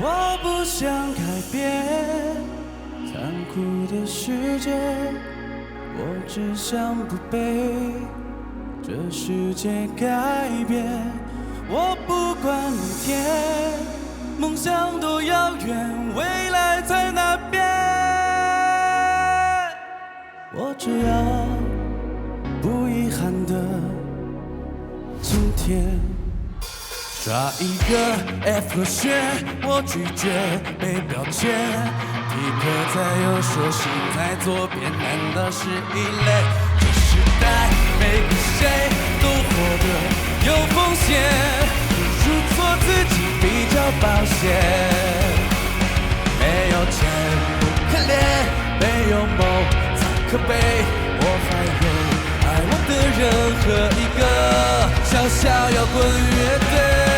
我不想改变残酷的世界，我只想不被这世界改变。我不管明天梦想多遥远，未来在哪边，我只要不遗憾的今天。刷一个 F 和弦，我拒绝被标签。体壳在右手，心在左边，难道是异类？这时代每个谁都活得有风险，不如做自己比较保险。没有钱不可怜，没有梦才可悲。我还有爱我的人和一个小小摇滚乐队。